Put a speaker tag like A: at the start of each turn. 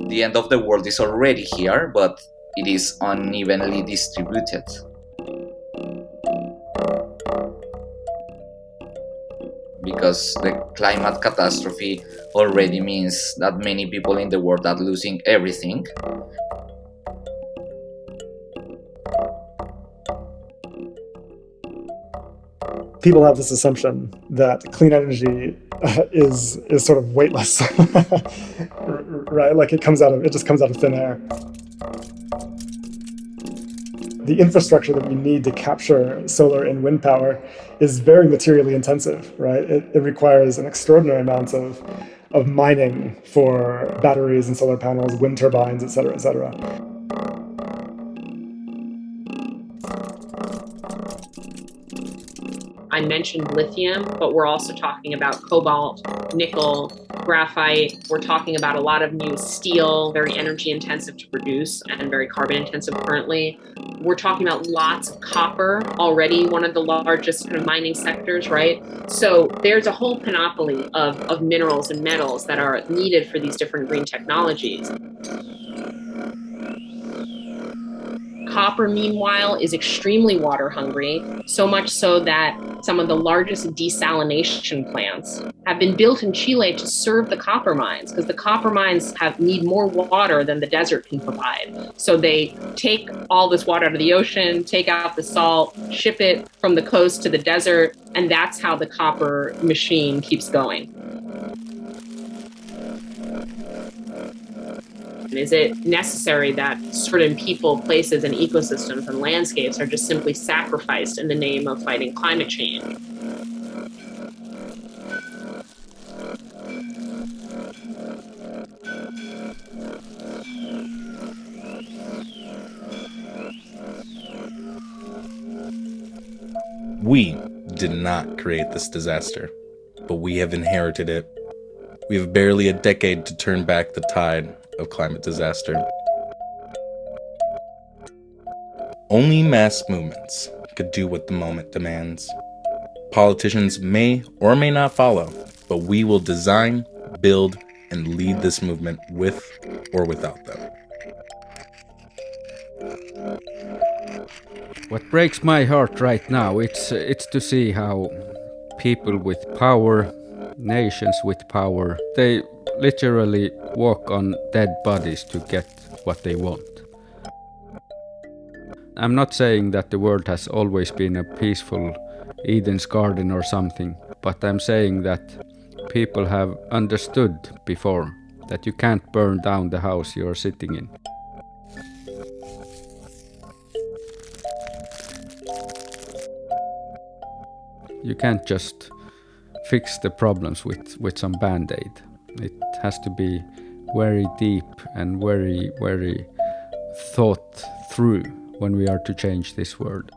A: The end of the world is already here, but it is unevenly distributed. Because the climate catastrophe already means that many people in the world are losing everything.
B: People have this assumption that clean energy is sort of weightless, right? Like it just comes out of thin air. The infrastructure that we need to capture solar and wind power is very materially intensive, right? It requires an extraordinary amount of mining for batteries and solar panels, wind turbines, et cetera, et cetera.
C: I mentioned lithium, but we're also talking about cobalt, nickel, graphite. We're talking about a lot of new steel, very energy intensive to produce and very carbon intensive currently. We're talking about lots of copper, already one of the largest kind of mining sectors, right? So there's a whole panoply of minerals and metals that are needed for these different green technologies. Copper, meanwhile, is extremely water hungry, so much so that some of the largest desalination plants have been built in Chile to serve the copper mines, because the copper mines need more water than the desert can provide. So they take all this water out of the ocean, take out the salt, ship it from the coast to the desert, and that's how the copper machine keeps going. Is it necessary that certain people, places, and ecosystems and landscapes are just simply sacrificed in the name of fighting climate change?
D: We did not create this disaster, but we have inherited it. We have barely a decade to turn back the tide of climate disaster. Only mass movements could do what the moment demands. Politicians may or may not follow, but we will design, build, and lead this movement with or without them.
E: What breaks my heart right now, it's to see how people with power, nations with power, they literally walk on dead bodies to get what they want. I'm not saying that the world has always been a peaceful Eden's garden or something, but I'm saying that people have understood before that you can't burn down the house you're sitting in. You can't just fix the problems with some band-aid. It has to be very deep and very, very thought through when we are to change this world.